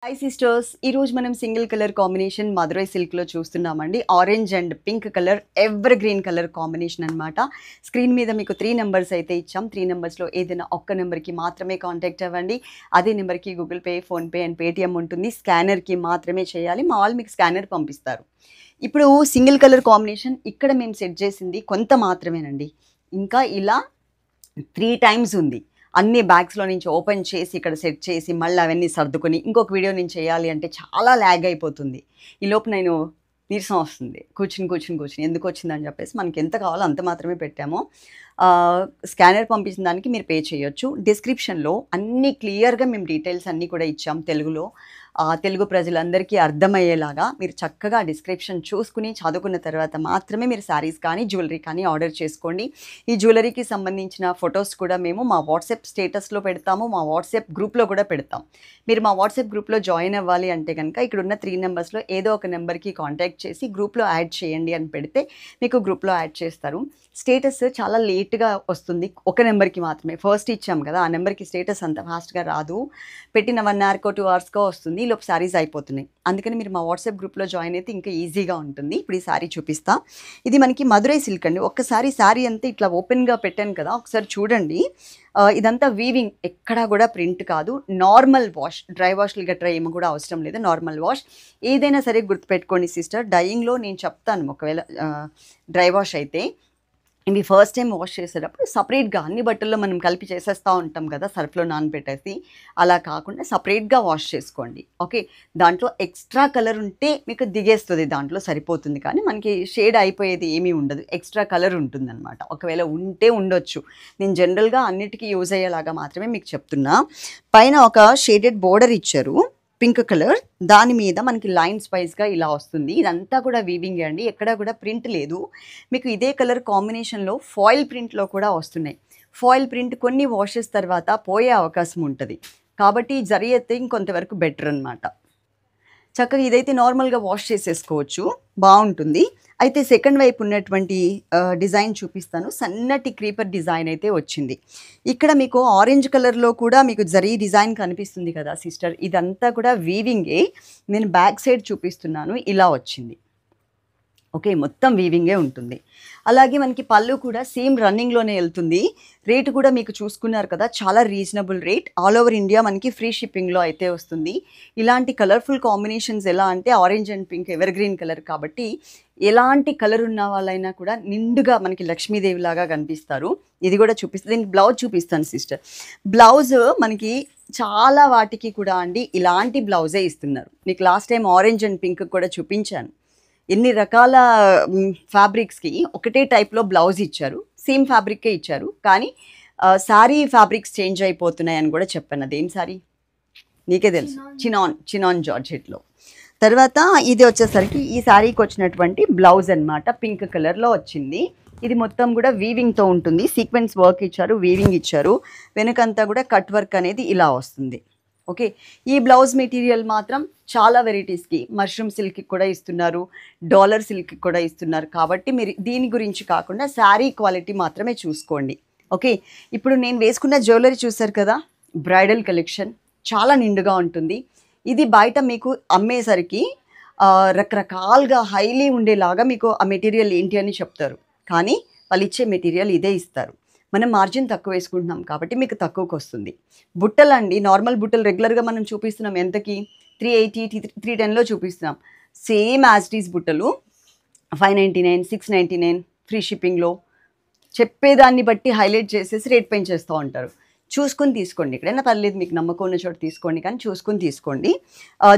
Hi sisters, ఈరోజు మనం single colour combination Madurai సిల్క్లో చూస్తున్నామండి. Orange and pink colour, ever green colour combination అనమాట. స్క్రీన్ మీద మీకు 3 నెంబర్స్ అయితే ఇచ్చాం. 3 నెంబర్స్లో ఏదైనా ఒక్క నెంబర్కి మాత్రమే కాంటాక్ట్ అవ్వండి. అదే నెంబర్కి Google pay, PhonePe and Paytm ఉంటుంది. స్కానర్కి మాత్రమే చేయాలి. మా వాళ్ళు మీకు స్కానర్ పంపిస్తారు. ఇప్పుడు సింగిల్ కలర్ కాంబినేషన్ ఇక్కడ మేము సెట్ చేసింది కొంత మాత్రమేనండి. ఇంకా ఇలా 3 టైమ్స్ ఉంది. అన్ని బ్యాగ్స్లో నుంచి ఓపెన్ చేసి ఇక్కడ సెట్ చేసి మళ్ళీ అవన్నీ సర్దుకొని ఇంకొక వీడియో నేను చేయాలి అంటే చాలా ల్యాగ్ అయిపోతుంది. ఈలోపు నేను నీరసం వస్తుంది. కూర్చుని ఎందుకు వచ్చిందని చెప్పేసి మనకి ఎంత కావాలో అంత మాత్రమే పెట్టాము. స్కానర్ పంపించిన దానికి మీరు పే చేయొచ్చు. డిస్క్రిప్షన్లో అన్నీ క్లియర్గా మేము డీటెయిల్స్ అన్నీ కూడా ఇచ్చాం తెలుగులో. తెలుగు ప్రజలందరికీ అర్థమయ్యేలాగా మీరు చక్కగా డిస్క్రిప్షన్ చూసుకుని చదువుకున్న తర్వాత మాత్రమే మీరు శారీస్ కానీ జ్యువెలరీ కానీ ఆర్డర్ చేసుకోండి. ఈ జ్యువెలరీకి సంబంధించిన ఫొటోస్ కూడా మేము మా వాట్సాప్ స్టేటస్లో పెడతాము, మా వాట్సాప్ గ్రూప్లో కూడా పెడతాం. మీరు మా వాట్సాప్ గ్రూప్లో జాయిన్ అవ్వాలి అంటే కనుక ఇక్కడున్న 3 నెంబర్స్లో ఏదో ఒక నెంబర్కి కాంటాక్ట్ చేసి గ్రూప్లో యాడ్ చేయండి అని పెడితే మీకు గ్రూప్లో యాడ్ చేస్తారు. స్టేటస్ చాలా లేట్గా వస్తుంది, ఒక నెంబర్కి మాత్రమే. ఫస్ట్ ఇచ్చాం కదా, ఆ నెంబర్కి స్టేటస్ అంత ఫాస్ట్గా రాదు. పెట్టిన 1 అవర్కో 2 అవర్స్కో వస్తుంది, ఈలోపు శారీస్ అయిపోతున్నాయి. అందుకని మీరు మా వాట్సాప్ గ్రూప్లో జాయిన్ అయితే ఇంకా ఈజీగా ఉంటుంది. ఇప్పుడు ఈ శారీ చూపిస్తా. ఇది మనకి మధురై సిల్క్ అండి. ఒక్కసారి శారీ అంతా ఇట్లా ఓపెన్గా పెట్టాను కదా, ఒకసారి చూడండి. ఇదంతా వీవింగ్, ఎక్కడా కూడా ప్రింట్ కాదు. నార్మల్ వాష్, డ్రై వాష్లు గట్రా ఏమో కూడా అవసరం లేదు, నార్మల్ వాష్. ఏదైనా సరే గుర్తుపెట్టుకోండి సిస్టర్, డైయింగ్లో నేను చెప్తాను. ఒకవేళ డ్రై వాష్ అయితే ఇవి ఫస్ట్ టైం వాష్ చేసేటప్పుడు సపరేట్గా అన్ని బట్టల్లో మనం కలిపి చేసేస్తూ ఉంటాం కదా సర్ఫ్లో నానబెట్టేసి, అలా కాకుండా సపరేట్గా వాష్ చేసుకోండి. ఓకే, దాంట్లో ఎక్స్ట్రా కలర్ ఉంటే మీకు దిగేస్తుంది, దాంట్లో సరిపోతుంది. కానీ మనకి షేడ్ అయిపోయేది ఏమీ ఉండదు, ఎక్స్ట్రా కలర్ ఉంటుందన్నమాట. ఒకవేళ ఉంటే ఉండొచ్చు, నేను జనరల్గా అన్నిటికీ యూజ్ అయ్యేలాగా మాత్రమే మీకు చెప్తున్నా. పైన ఒక షేడెడ్ బోర్డర్ ఇచ్చారు, పింక్ కలర్. దాని మీద మనకి లైన్స్ వైజ్గా ఇలా వస్తుంది. ఇదంతా కూడా వీవింగ్ అండి, ఎక్కడా కూడా ప్రింట్ లేదు. మీకు ఇదే కలర్ కాంబినేషన్లో ఫాయిల్ ప్రింట్లో కూడా వస్తున్నాయి. ఫాయిల్ ప్రింట్ కొన్ని వాషెస్ తర్వాత పోయే అవకాశం ఉంటుంది, కాబట్టి జరీ అయితే ఇంకొంతవరకు బెటర్ అనమాట. చక్కగా ఇదైతే నార్మల్గా వాష్ చేసేసుకోవచ్చు, బాగుంటుంది. అయితే సెకండ్ వైపు ఉన్నటువంటి డిజైన్ చూపిస్తాను. సన్నటి క్రీపర్ డిజైన్ అయితే వచ్చింది. ఇక్కడ మీకు ఆరెంజ్ కలర్లో కూడా మీకు జరీ డిజైన్ కనిపిస్తుంది కదా సిస్టర్, ఇదంతా కూడా వీవింగే. నేను బ్యాక్ సైడ్ చూపిస్తున్నాను, ఇలా వచ్చింది. ఓకే, మొత్తం వీవింగే ఉంటుంది. అలాగే మనకి పళ్ళు కూడా సేమ్ రన్నింగ్లోనే వెళ్తుంది. రేటు కూడా మీకు చూసుకున్నారు కదా, చాలా reasonable rate. All over India మనకి ఫ్రీ షిప్పింగ్లో అయితే వస్తుంది. ఇలాంటి కలర్ఫుల్ కాంబినేషన్స్ ఎలా అంటే orange and pink ever green colour కాబట్టి ఎలాంటి కలర్ ఉన్న వాళ్ళైనా కూడా నిండుగా మనకి లక్ష్మీదేవి లాగా కనిపిస్తారు. ఇది కూడా చూపిస్తుంది. దీనికి బ్లౌజ్ చూపిస్తాను సిస్టర్. బ్లౌజ్ మనకి చాలా వాటికి కూడా అండి ఇలాంటి బ్లౌజే ఇస్తున్నారు. మీకు last time orange and pink కూడా చూపించాను. ఎన్ని రకాల ఫ్యాబ్రిక్స్కి ఒకటే టైప్లో బ్లౌజ్ ఇచ్చారు, సేమ్ ఫ్యాబ్రిక్కే ఇచ్చారు, కానీ శారీ ఫ్యాబ్రిక్స్ చేంజ్ అయిపోతున్నాయి అని కూడా చెప్పాను. అదేం శారీ నీకే తెలుసు, చినాన్ జార్జెట్లో. తర్వాత ఇది వచ్చేసరికి ఈ శారీకి వచ్చినటువంటి బ్లౌజ్ అనమాట, పింక్ కలర్లో వచ్చింది. ఇది మొత్తం కూడా వీవింగ్తో ఉంటుంది, సీక్వెన్స్ వర్క్ ఇచ్చారు, వీవింగ్ ఇచ్చారు. వెనుకంతా కూడా కట్ వర్క్ అనేది ఇలా వస్తుంది. ఓకే, ఈ బ్లౌజ్ మెటీరియల్ మాత్రం చాలా వెరైటీస్కి, మష్రూమ్ సిల్క్కి కూడా ఇస్తున్నారు, డాలర్ సిల్క్కి కూడా ఇస్తున్నారు. కాబట్టి మీరు దీని గురించి కాకుండా శారీ క్వాలిటీ మాత్రమే చూసుకోండి. ఓకే, ఇప్పుడు నేను వేసుకున్న జ్యువెలరీ చూసారు కదా, బ్రైడల్ కలెక్షన్ చాలా నిండుగా ఉంటుంది. ఇది బయట మీకు అమ్మేసరికి రకరకాలుగా హైలీ ఉండేలాగా మీకు ఆ మెటీరియల్ ఏంటి అని చెప్తారు, కానీ వాళ్ళు ఇచ్చే మెటీరియల్ ఇదే ఇస్తారు. మనం మార్జిన్ తక్కువ వేసుకుంటున్నాం కాబట్టి మీకు తక్కువకి వస్తుంది. బుట్టలు అండి, నార్మల్ బుట్టలు రెగ్యులర్గా మనం చూపిస్తున్నాం ఎంతకి, 380, 310లో చూపిస్తున్నాం. సేమ్ యాజ్ ఇట్ ఈస్ బుట్టలు 599, 699 ఫ్రీ షిప్పింగ్లో. చెప్పేదాన్ని బట్టి హైలైట్ చేసేసి రేట్ పెంచేస్తూ ఉంటారు. చూసుకొని తీసుకోండి, ఎక్కడైనా పర్లేదు, మీకు నమ్మకం ఉన్న చోట తీసుకోండి, కానీ చూసుకొని తీసుకోండి.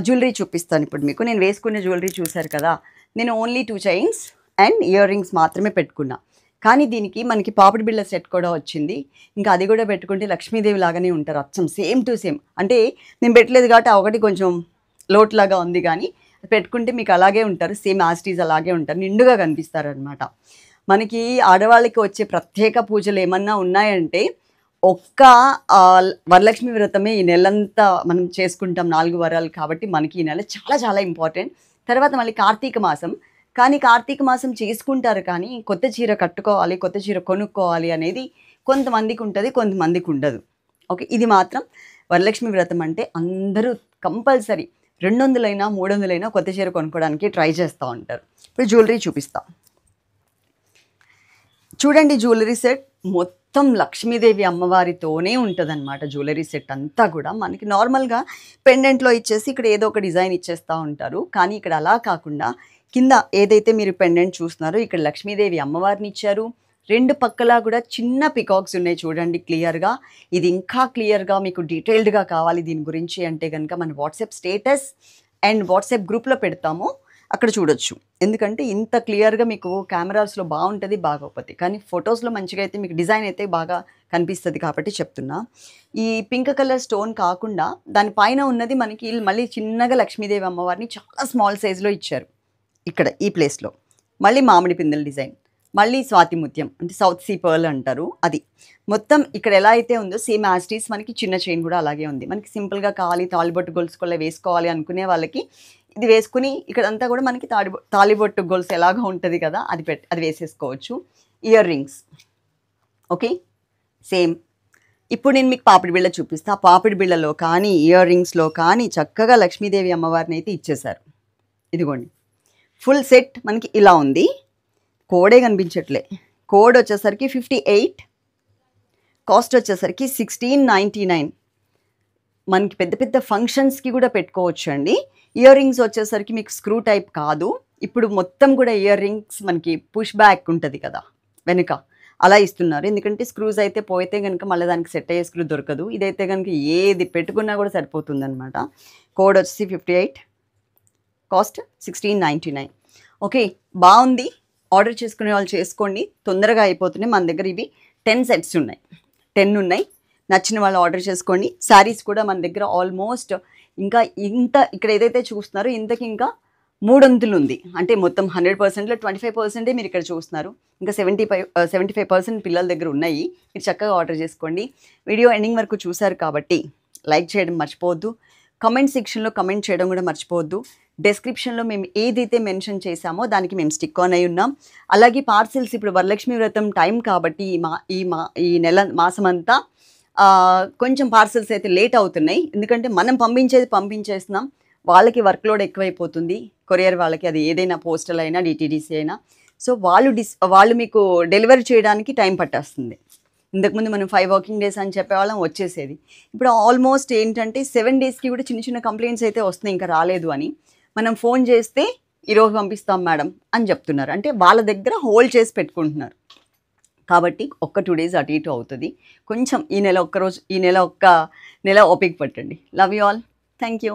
జ్యువెలరీ చూపిస్తాను ఇప్పుడు మీకు. నేను వేసుకునే జ్యువెలరీ చూశారు కదా, నేను only 2 chains and ear rings మాత్రమే పెట్టుకున్నా. కానీ దీనికి మనకి పాపిడి బిళ్ళ సెట్ కూడా వచ్చింది. ఇంకా అది కూడా పెట్టుకుంటే లక్ష్మీదేవి లాగానే ఉంటారు, అచ్చం సేమ్ టు సేమ్. అంటే నేను పెట్టలేదు కాబట్టి ఒకటి కొంచెం లోట్లాగా ఉంది, కానీ పెట్టుకుంటే మీకు అలాగే ఉంటారు, సేమ్ యాస్టీస్ అలాగే ఉంటారు, నిండుగా కనిపిస్తారనమాట. మనకి ఆడవాళ్ళకి వచ్చే ప్రత్యేక పూజలు ఏమన్నా ఉన్నాయంటే ఒక్క వరలక్ష్మి వ్రతమే ఈ నెలంతా మనం చేసుకుంటాం, 4 వారాలు. కాబట్టి మనకి ఈ నెల చాలా చాలా ఇంపార్టెంట్. తర్వాత మళ్ళీ కార్తీక మాసం, కానీ కార్తీక మాసం చేసుకుంటారు, కానీ కొత్త చీర కట్టుకోవాలి, కొత్త చీర కొనుక్కోవాలి అనేది కొంతమందికి ఉంటుంది, కొంతమందికి ఉండదు. ఓకే, ఇది మాత్రం వరలక్ష్మి వ్రతం అంటే అందరూ కంపల్సరీ 200 300 కొత్త చీర కొనుక్కోవడానికి ట్రై చేస్తూ ఉంటారు. ఇప్పుడు జ్యువెలరీ చూపిస్తాం చూడండి. జ్యువెలరీ సెట్ మొత్తం లక్ష్మీదేవి అమ్మవారితోనే ఉంటుందన్నమాట. జ్యువెలరీ సెట్ అంతా కూడా మనకి నార్మల్గా పెండెంట్లో ఇచ్చేసి ఇక్కడ ఏదో ఒక డిజైన్ ఇచ్చేస్తూ ఉంటారు. కానీ ఇక్కడ అలా కాకుండా కింద ఏదైతే మీరు పెండెంట్ చూస్తున్నారో ఇక్కడ లక్ష్మీదేవి అమ్మవారిని ఇచ్చారు. 2 పక్కలా కూడా చిన్న పికాక్స్ ఉన్నాయి చూడండి క్లియర్గా. ఇది ఇంకా క్లియర్గా మీకు డీటెయిల్డ్గా కావాలి దీని గురించి అంటే కనుక మన వాట్సాప్ స్టేటస్ అండ్ వాట్సాప్ గ్రూప్లో పెడతాము, అక్కడ చూడొచ్చు. ఎందుకంటే ఇంత క్లియర్గా మీకు కెమెరాస్లో బాగుంటుంది, బాగోపోతుంది. కానీ ఫొటోస్లో మంచిగా అయితే మీకు డిజైన్ అయితే బాగా కనిపిస్తుంది కాబట్టి చెప్తున్నా. ఈ పింక్ కలర్ స్టోన్ కాకుండా దానిపైన ఉన్నది మనకి మళ్ళీ చిన్నగా లక్ష్మీదేవి అమ్మవారిని చాలా స్మాల్ సైజులో ఇచ్చారు. ఇక్కడ ఈ ప్లేస్లో మళ్ళీ మామిడి పిందెల డిజైన్, మళ్ళీ స్వాతి ముత్యం అంటే సౌత్ సీ పర్ల్ అంటారు అది. మొత్తం ఇక్కడ ఎలా అయితే ఉందో సేమ్ యాస్టీస్ మనకి చిన్న చైన్ కూడా అలాగే ఉంది. మనకి సింపుల్గా కావాలి తాళిబొట్టు గొలుసుకోలే వేసుకోవాలి అనుకునే వాళ్ళకి ఇది వేసుకుని ఇక్కడంతా కూడా మనకి తాళిబొట్టు గొలుసు ఎలాగో ఉంటుంది కదా, అది వేసేసుకోవచ్చు. Ear rings okay same. ఇప్పుడు నేను మీకు పాపిడి బిళ్ళ చూపిస్తా. పాపిడి బిళ్ళలో కానీ ఇయర్ రింగ్స్లో కానీ చక్కగా లక్ష్మీదేవి అమ్మవారిని అయితే ఇచ్చేశారు. ఇదిగోండి ఫుల్ సెట్ మనకి ఇలా ఉంది. కోడే కనిపించట్లే. కోడ్ వచ్చేసరికి 58, కాస్ట్ వచ్చేసరికి 1699. మనకి పెద్ద పెద్ద ఫంక్షన్స్కి కూడా పెట్టుకోవచ్చు అండి. ఇయర్ రింగ్స్ వచ్చేసరికి మీకు స్క్రూ టైప్ కాదు. ఇప్పుడు మొత్తం కూడా ఇయర్ రింగ్స్ మనకి పుష్ బ్యాక్ ఉంటుంది కదా వెనుక, అలా ఇస్తున్నారు. ఎందుకంటే స్క్రూస్ అయితే పోయితే కనుక మళ్ళీ దానికి సెట్ అయ్యే స్క్రూ దొరకదు. ఇదైతే కనుక ఏది పెట్టుకున్నా కూడా సరిపోతుంది అనమాట. కోడ్ వచ్చేసి 58, కాస్ట్ 1699. ఓకే బాగుంది. ఆర్డర్ చేసుకునే వాళ్ళు చేసుకోండి, తొందరగా అయిపోతున్నాయి. మన దగ్గర ఇవి 10 సెట్స్ ఉన్నాయి, 10 ఉన్నాయి. నచ్చిన వాళ్ళు ఆర్డర్ చేసుకోండి. శారీస్ కూడా మన దగ్గర ఆల్మోస్ట్ ఇంకా ఇంత ఇక్కడ ఏదైతే చూస్తున్నారో ఇంతకి ఇంకా 3 వంతులు ఉంది. అంటే మొత్తం 100%లో 25% మీరు ఇక్కడ చూస్తున్నారు. ఇంకా 75% పిల్లల దగ్గర ఉన్నాయి. మీరు చక్కగా ఆర్డర్ చేసుకోండి. వీడియో ఎండింగ్ వరకు చూశారు కాబట్టి లైక్ చేయడం మర్చిపోవద్దు. కమెంట్ సెక్షన్లో కమెంట్ చేయడం కూడా మర్చిపోవద్దు. డిస్క్రిప్షన్లో మేము ఏదైతే మెన్షన్ చేశామో దానికి మేము స్టిక్ ఆన్ అయి ఉన్నాం. అలాగే పార్సిల్స్ ఇప్పుడు వరలక్ష్మి వ్రతం టైం కాబట్టి ఈ నెల మాసం అంతా కొంచెం పార్సిల్స్ అయితే లేట్ అవుతున్నాయి. ఎందుకంటే మనం పంపించేస్తున్నాం, వాళ్ళకి వర్క్లోడ్ ఎక్కువైపోతుంది. కొరియర్ వాళ్ళకి అది ఏదైనా పోస్టల్ అయినా డిటీడీసీ అయినా. సో వాళ్ళు మీకు డెలివరీ చేయడానికి టైం పట్టేస్తుంది. ఇంతకుముందు మనం 5 వర్కింగ్ డేస్ అని చెప్పేవాళ్ళం, వచ్చేసేది. ఇప్పుడు ఆల్మోస్ట్ ఏంటంటే 7 డేస్కి కూడా చిన్న చిన్న కంప్లైంట్స్ అయితే వస్తున్నాయి ఇంకా రాలేదు అని. మనం ఫోన్ చేస్తే ఈరోజు పంపిస్తాం మేడం అని చెప్తున్నారు. అంటే వాళ్ళ దగ్గర హోల్డ్ చేసి పెట్టుకుంటున్నారు కాబట్టి 1-2 డేస్ అటు ఇటు అవుతుంది. కొంచెం ఈ నెల ఒక్క నెల ఓపిక పట్టండి. Love you all. Thank you.